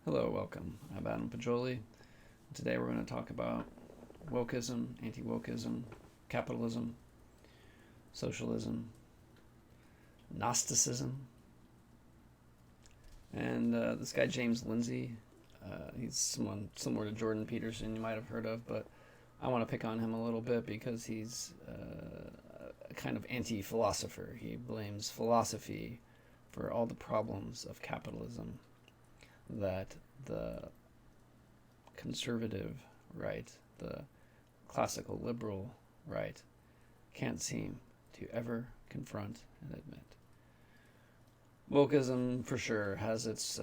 Hello, welcome. I'm Adam Pajoli. Today we're going to talk about wokeism, anti-wokeism, capitalism, socialism, Gnosticism, and this guy James Lindsay. He's someone similar to Jordan Peterson you might have heard of, but I want to pick on him a little bit because he's a kind of anti-philosopher. He blames philosophy for all the problems of capitalism that the conservative right, the classical liberal right, can't seem to ever confront and admit. Wokeism, for sure, has its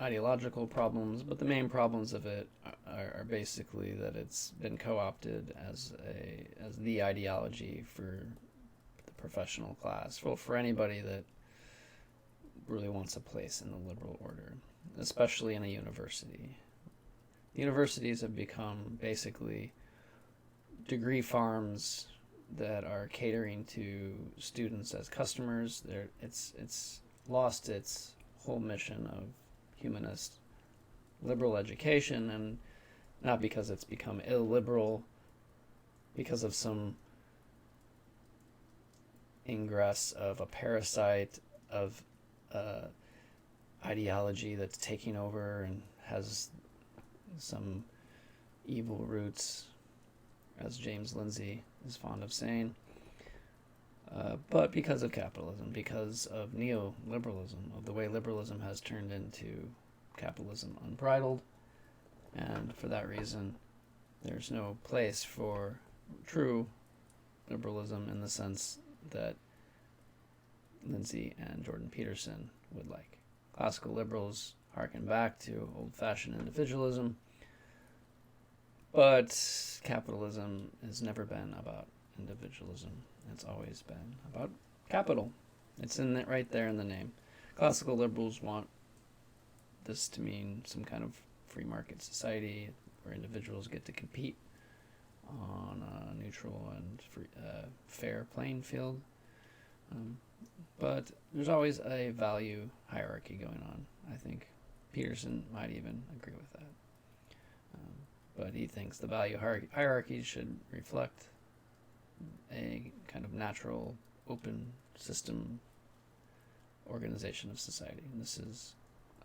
ideological problems, but the main problems of it are basically that it's been co-opted as the ideology for the professional class, for anybody that really wants a place in the liberal order, especially in a university. Universities have become basically degree farms that are catering to students as customers. It's lost its whole mission of humanist liberal education, and not because it's become illiberal, because of some ingress of a parasite of ideology that's taking over and has some evil roots, as James Lindsay is fond of saying. But because of capitalism, because of neoliberalism, of the way liberalism has turned into capitalism unbridled, and for that reason, there's no place for true liberalism in the sense that Lindsay and Jordan Peterson would like. Classical liberals harken back to old-fashioned individualism, but capitalism has never been about individualism. It's always been about capital. It's in it right there in the name. Classical liberals want this to mean some kind of free market society where individuals get to compete on a neutral and fair playing field. But there's always a value hierarchy going on. I think Peterson might even agree with that. But he thinks the value hierarchy should reflect a kind of natural, open system organization of society. And this is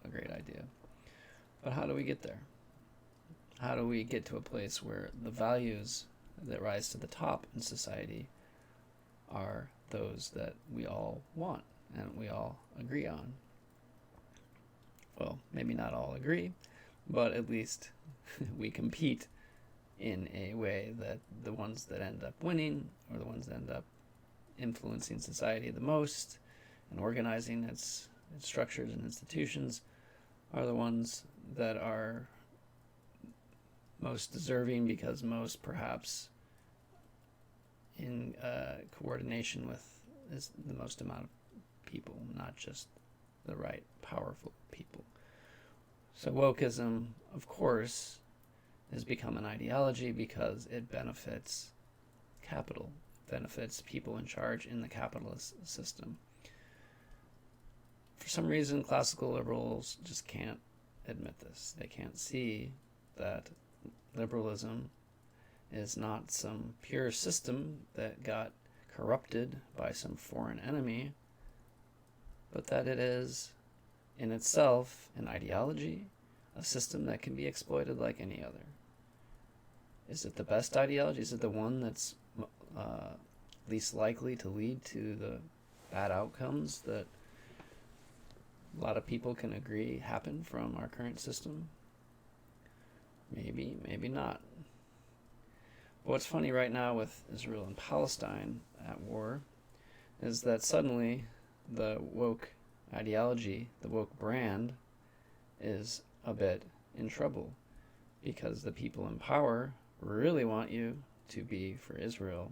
a great idea. But how do we get there? How do we get to a place where the values that rise to the top in society are those that we all want and we all agree on? Well, maybe not all agree, but at least we compete in a way that the ones that end up winning, or the ones that end up influencing society the most and organizing its structures and institutions, are the ones that are most deserving, because most perhaps in coordination with is the most amount of people, not just the right powerful people. So wokeism, of course, has become an ideology because it benefits capital, benefits people in charge in the capitalist system. For some reason, classical liberals just can't admit this. They can't see that liberalism is not some pure system that got corrupted by some foreign enemy, but that it is in itself an ideology, a system that can be exploited like any other. Is it the best ideology? Is it the one that's least likely to lead to the bad outcomes that a lot of people can agree happen from our current system? Maybe, maybe not. But what's funny right now with Israel and Palestine at war is that suddenly the woke ideology, the woke brand, is a bit in trouble because the people in power really want you to be for Israel,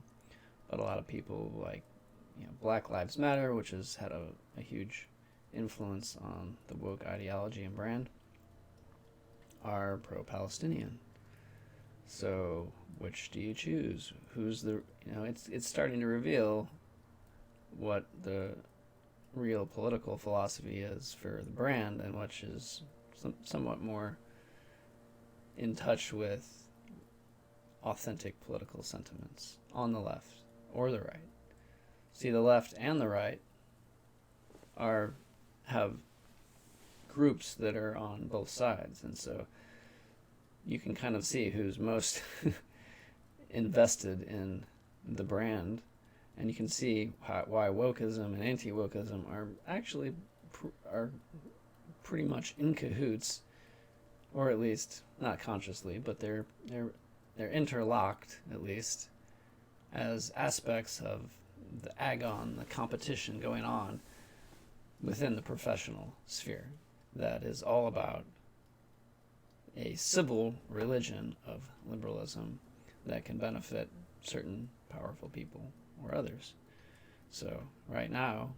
but a lot of people like Black Lives Matter, which has had a huge influence on the woke ideology and brand, are pro-Palestinian. So which do you choose? Who's the it's starting to reveal what the real political philosophy is for the brand, and which is somewhat more in touch with authentic political sentiments on the left or the right. See, the left and the right have groups that are on both sides, and so you can kind of see who's most invested in the brand, and you can see why wokeism and anti-wokeism are actually are pretty much in cahoots, or at least not consciously, but they're interlocked, at least, as aspects of the agon, the competition going on within the professional sphere that is all about a civil religion of liberalism that can benefit certain powerful people or others. So right now,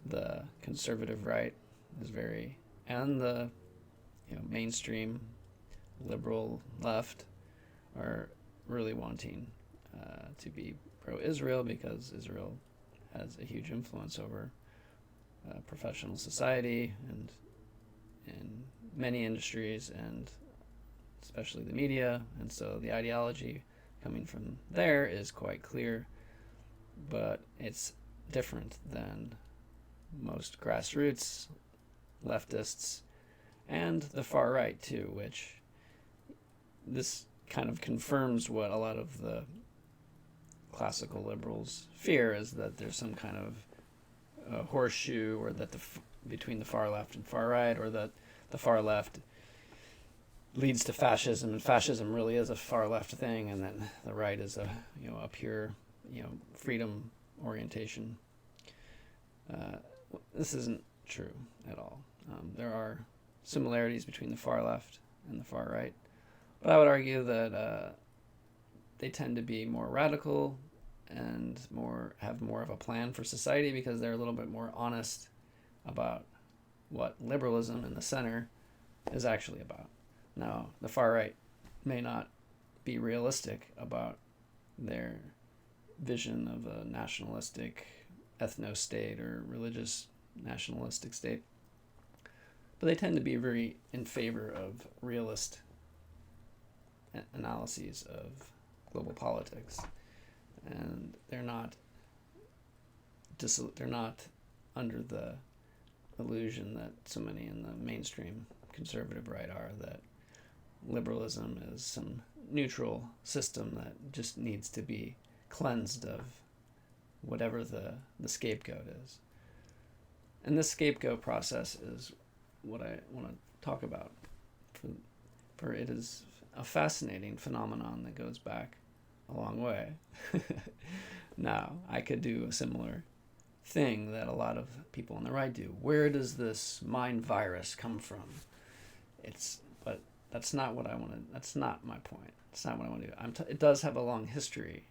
the conservative right is and the mainstream liberal left are really wanting to be pro-Israel because Israel has a huge influence over professional society and in many industries, and especially the media, and so the ideology coming from there is quite clear, but it's different than most grassroots leftists and the far right too, which this kind of confirms what a lot of the classical liberals fear, is that there's some kind of horseshoe, or that between the far left and far right, or that the far left leads to fascism, and fascism really is a far left thing, and then the right is a pure freedom orientation. This isn't true at all. There are similarities between the far left and the far right, but I would argue that they tend to be more radical and have more of a plan for society because they're a little bit more honest about what liberalism in the center is actually about. Now, the far right may not be realistic about their vision of a nationalistic ethno-state or religious nationalistic state, but they tend to be very in favor of realist analyses of global politics, and they're not under the illusion that so many in the mainstream conservative right are, that liberalism is some neutral system that just needs to be cleansed of whatever the scapegoat is. And this scapegoat process is what I want to talk about, for it is a fascinating phenomenon that goes back a long way. Now, I could do a similar thing that a lot of people on the right do. Where does this mind virus come from? But that's not what I want to. That's not my point. It's not what I want to do. It does have a long history,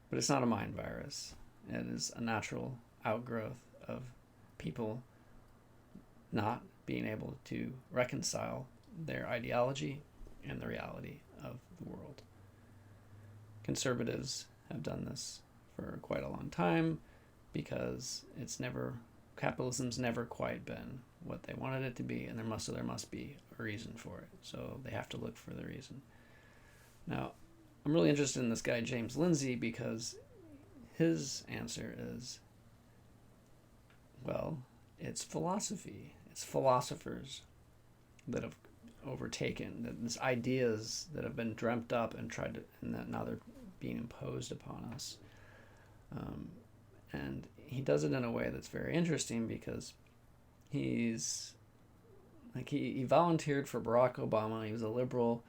but it's not a mind virus. It is a natural outgrowth of people not being able to reconcile their ideology and the reality of the world. Conservatives have done this for quite a long time because capitalism's never quite been what they wanted it to be, and there must be a reason for it. So they have to look for the reason. Now, I'm really interested in this guy James Lindsay because his answer is, well, it's philosophy. It's philosophers that have overtaken these ideas that have been dreamt up and that now they're being imposed upon us. And he does it in a way that's very interesting because he volunteered for Barack Obama. He was a liberal.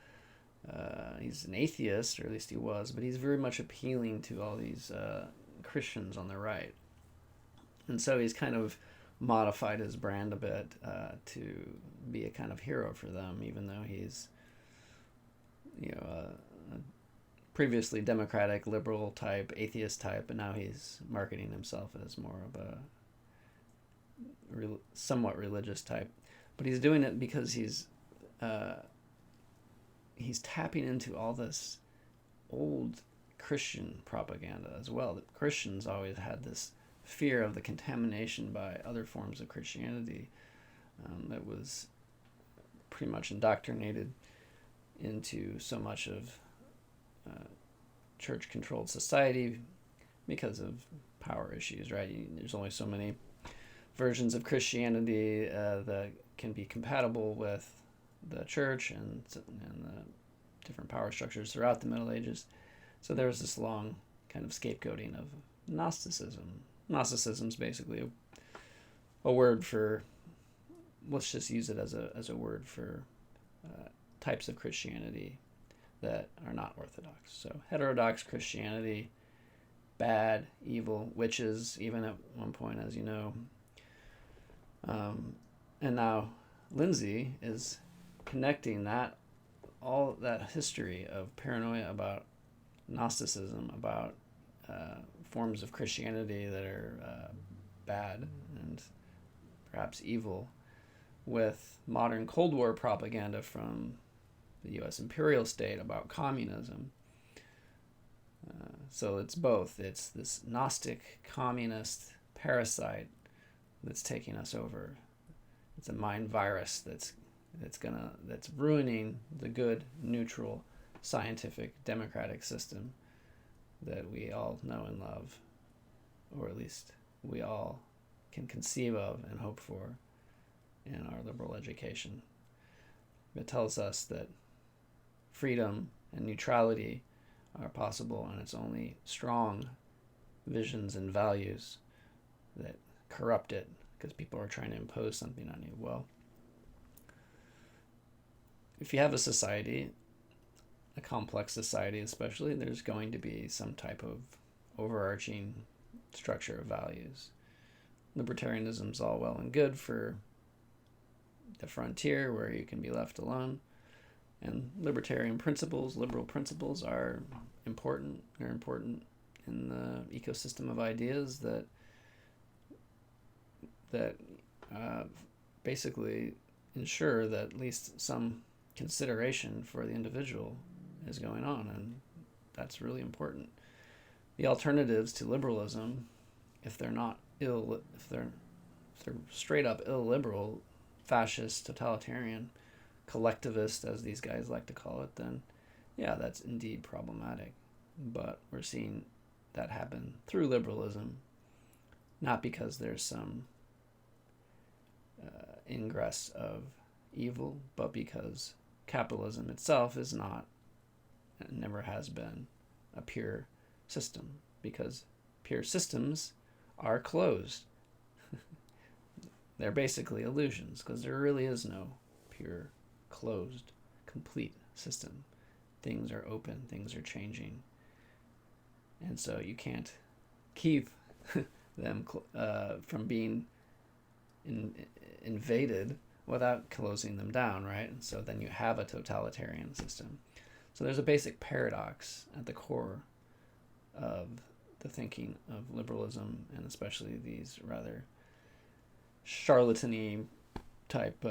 He's an atheist, or at least he was, but he's very much appealing to all these Christians on the right. And so he's kind of modified his brand a bit to be a kind of hero for them, even though he's a previously democratic, liberal type, atheist type, but now he's marketing himself as more of a somewhat religious type. But he's doing it because he's tapping into all this old Christian propaganda as well. That Christians always had this fear of the contamination by other forms of Christianity that was pretty much indoctrinated into so much of church-controlled society because of power issues, right? There's only so many versions of Christianity that can be compatible with the church and the different power structures throughout the Middle Ages. So there was this long kind of scapegoating of Gnosticism. Gnosticism is basically a word for, let's just use it as a word for types of Christianity that are not Orthodox. So heterodox Christianity, bad, evil, witches, even at one point, as you know. And now Lindsay is connecting all that history of paranoia about Gnosticism, about forms of Christianity that are bad and perhaps evil, with modern Cold War propaganda from the U.S. imperial state about communism. So it's both. It's this Gnostic communist parasite that's taking us over. It's a mind virus that's ruining the good, neutral, scientific, democratic system that we all know and love, or at least we all can conceive of and hope for in our liberal education. It tells us that freedom and neutrality are possible, and it's only strong visions and values that corrupt it because people are trying to impose something on you. Well, if you have a society, a complex society especially, there's going to be some type of overarching structure of values. Libertarianism is all well and good for the frontier where you can be left alone. And libertarian principles, liberal principles are important. They're important in the ecosystem of ideas that basically ensure that at least some consideration for the individual is going on, and that's really important. The alternatives to liberalism, if they're straight up illiberal, fascist, totalitarian, collectivist, as these guys like to call it, then yeah, that's indeed problematic. But we're seeing that happen through liberalism, not because there's some ingress of evil, but because capitalism itself is not, and never has been, a pure system, because pure systems are closed. They're basically illusions, because there really is no pure, closed, complete system. Things are open, things are changing, and so you can't keep them from being invaded without closing them down, right? And so then you have a totalitarian system. So there's a basic paradox at the core of the thinking of liberalism, and especially these rather charlatan-y type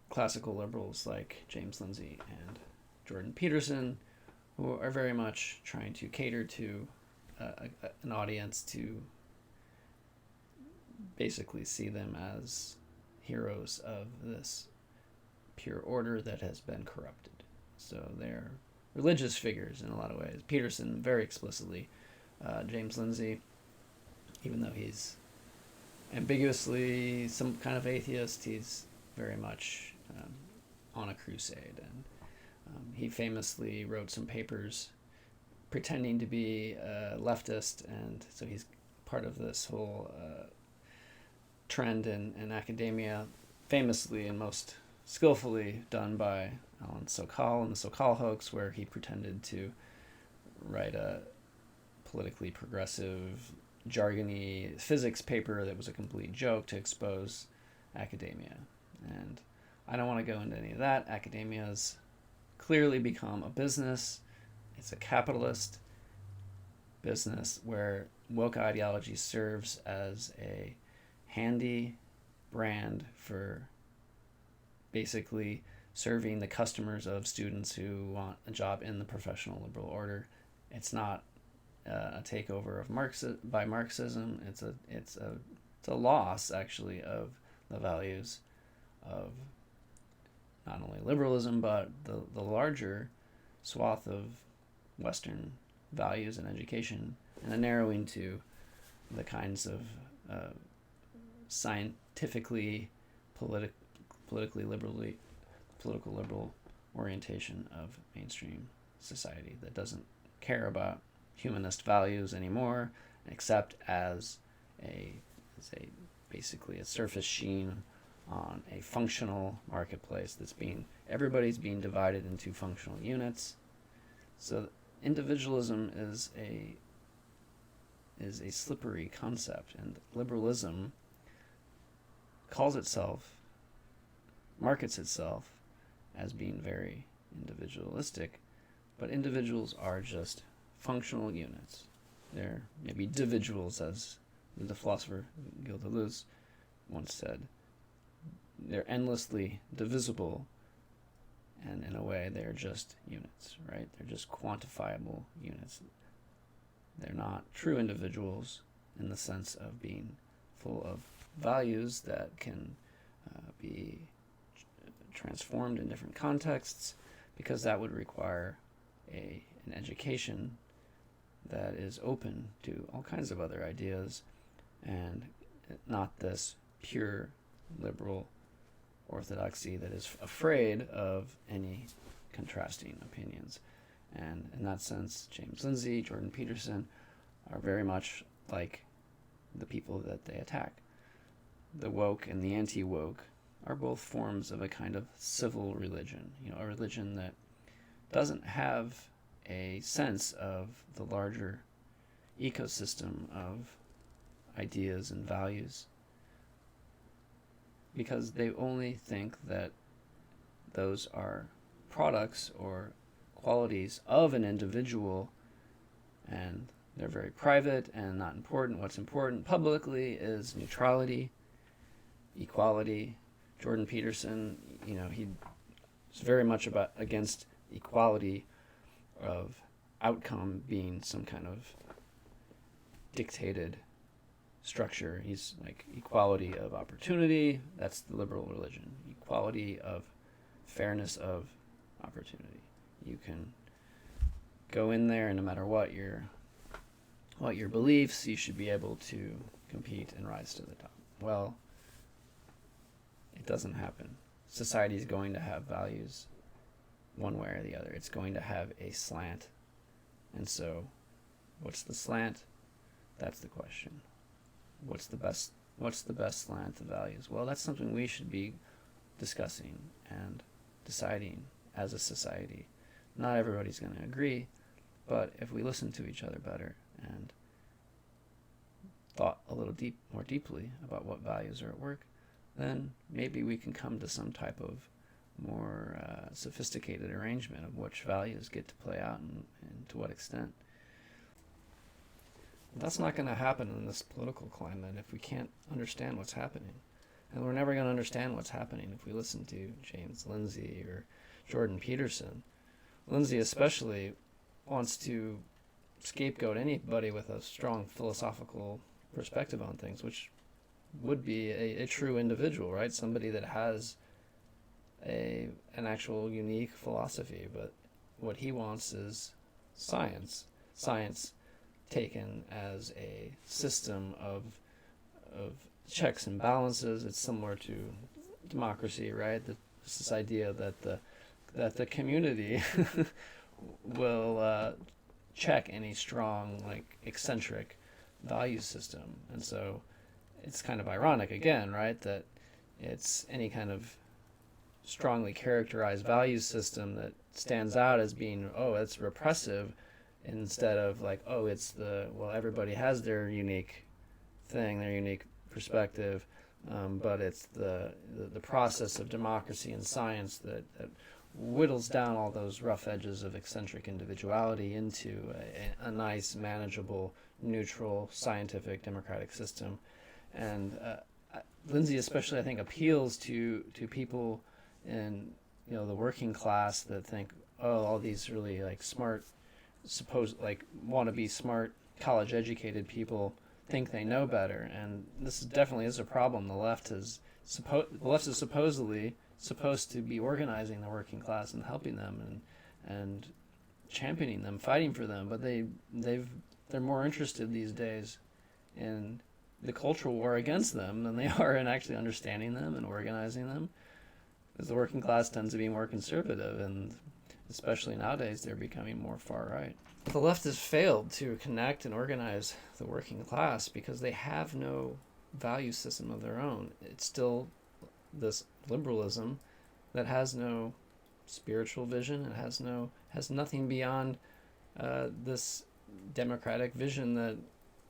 classical liberals like James Lindsay and Jordan Peterson, who are very much trying to cater to an audience to basically see them as heroes of this pure order that has been corrupted. So they're religious figures in a lot of ways. Peterson very explicitly. James Lindsay, even though he's ambiguously some kind of atheist, he's very much on a crusade. And he famously wrote some papers pretending to be a leftist, and so he's part of this whole trend in academia, famously and most skillfully done by Alan Sokal and the Sokal hoax, where he pretended to write a politically progressive, jargony physics paper that was a complete joke to expose academia. And I don't want to go into any of that. Academia has clearly become a business. It's a capitalist business where woke ideology serves as a handy brand for basically serving the customers of students who want a job in the professional liberal order. It's not a takeover of by Marxism. It's a loss, actually, of the values of not only liberalism, but the larger swath of Western values and education, and a narrowing to the kinds of scientifically, politically political liberal orientation of mainstream society that doesn't care about humanist values anymore, except as basically a surface sheen on a functional marketplace everybody's being divided into functional units. So individualism is a slippery concept, and liberalism markets itself as being very individualistic, but individuals are just functional units. They're maybe individuals, as the philosopher Gilles Deleuze once said. They're endlessly divisible, and in a way they're just units, right? They're just quantifiable units. They're not true individuals in the sense of being full of values that can be transformed in different contexts, because that would require an education that is open to all kinds of other ideas, and not this pure liberal orthodoxy that is afraid of any contrasting opinions. And in that sense, James Lindsay, Jordan Peterson are very much like the people that they attack. The woke and the anti-woke are both forms of a kind of civil religion, a religion that doesn't have a sense of the larger ecosystem of ideas and values, because they only think that those are products or qualities of an individual, and they're very private and not important. What's important publicly is neutrality, equality. Jordan Peterson, he's very much against equality of outcome being some kind of dictated structure. He's like equality of opportunity. That's the liberal religion. Equality of fairness of opportunity. You can go in there, and no matter what your beliefs, you should be able to compete and rise to the top. Well, it doesn't happen. Society is going to have values one way or the other. It's going to have a slant. And so, what's the slant? That's the question. What's the best slant of values? Well, that's something we should be discussing and deciding as a society. Not everybody's going to agree, but if we listen to each other better and thought a little more deeply about what values are at work, then maybe we can come to some type of more sophisticated arrangement of which values get to play out and to what extent. But that's not going to happen in this political climate if we can't understand what's happening. And we're never going to understand what's happening if we listen to James Lindsay or Jordan Peterson. Lindsay especially wants to scapegoat anybody with a strong philosophical perspective on things, which would be a true individual, right? Somebody that has an actual unique philosophy. But what he wants is science taken as a system of checks and balances. It's similar to democracy, right? This idea that the community will check any strong, eccentric value system. And so it's kind of ironic, again, right, that it's any kind of strongly characterized value system that stands out as being, it's repressive, instead of everybody has their unique thing, their unique perspective, but it's the process of democracy and science that whittles down all those rough edges of eccentric individuality into a nice, manageable, neutral, scientific, democratic system. And Lindsay especially, I think, appeals to people in the working class that think, all these really smart, want to be smart, college educated people think they know better. And this definitely is a problem. The left has the left is supposedly supposed to be organizing the working class and helping them and championing them, fighting for them, but they're more interested these days in the cultural war against them than they are in actually understanding them and organizing them. Because the working class tends to be more conservative, and especially nowadays they're becoming more far right. The left has failed to connect and organize the working class because they have no value system of their own. It's still this liberalism that has no spiritual vision. It has nothing beyond this democratic vision that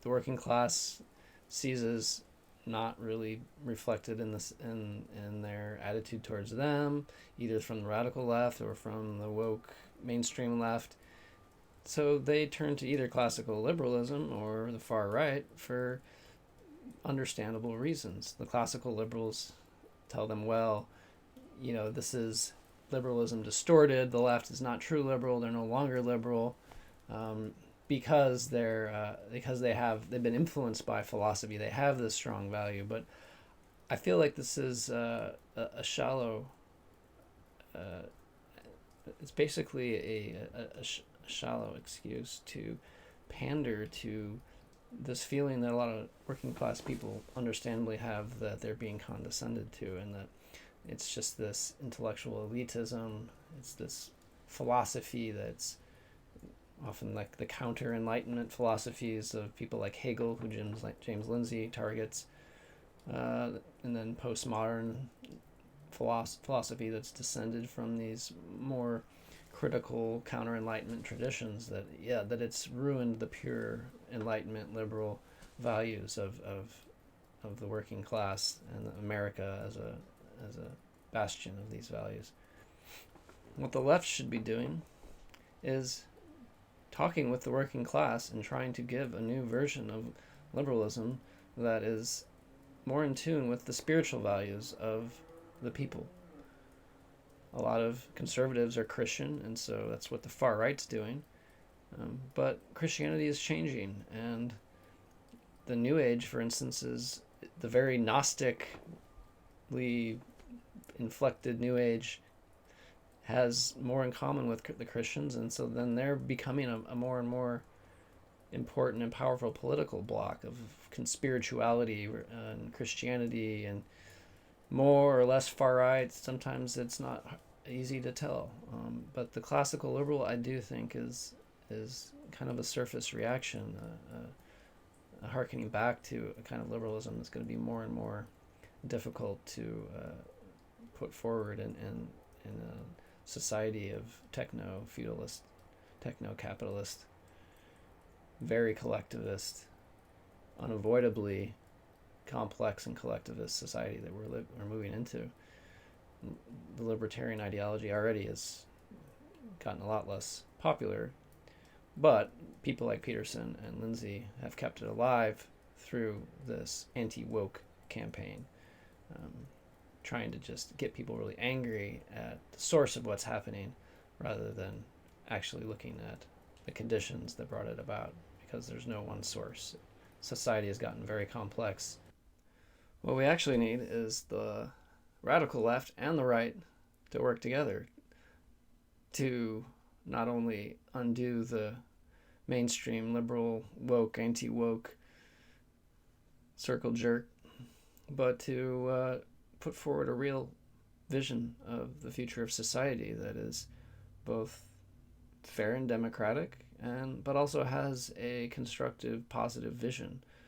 the working class sees as not really reflected in their attitude towards them, either from the radical left or from the woke mainstream left. So they turn to either classical liberalism or the far right for understandable reasons. The classical liberals tell them, well, this is liberalism distorted. The left is not true liberal. They're no longer liberal, because they've been influenced by philosophy. They have this strong value, but I feel like this is a shallow. It's basically a shallow excuse to pander to this feeling that a lot of working class people understandably have, that they're being condescended to, and that it's just this intellectual elitism. It's this philosophy that's often like the counter-enlightenment philosophies of people like Hegel, who James Lindsay targets, and then postmodern philosophy that's descended from these more critical counter-enlightenment traditions, that it's ruined the pure enlightenment liberal values of the working class and America as a bastion of these values. What the left should be doing is talking with the working class and trying to give a new version of liberalism that is more in tune with the spiritual values of the people. A lot of conservatives are Christian, and so that's what the far right's doing. But Christianity is changing, and the New Age, for instance, is the very Gnostically inflected New Age has more in common with the Christians, and so then they're becoming a more and more important and powerful political bloc of conspirituality and Christianity, and more or less far right. Sometimes it's not easy to tell, but the classical liberal, I do think, is kind of a surface reaction, a harkening back to a kind of liberalism that's going to be more and more difficult to put forward in a society of techno-feudalist, techno-capitalist, very collectivist, unavoidably complex and collectivist society that we're moving into. The libertarian ideology already has gotten a lot less popular, but people like Peterson and Lindsay have kept it alive through this anti-woke campaign, trying to just get people really angry at the source of what's happening rather than actually looking at the conditions that brought it about, because there's no one source. Society has gotten very complex. What we actually need is the radical left and the right to work together to not only undo the mainstream liberal, woke, anti-woke circle jerk, but to put forward a real vision of the future of society that is both fair and democratic, but also has a constructive, positive vision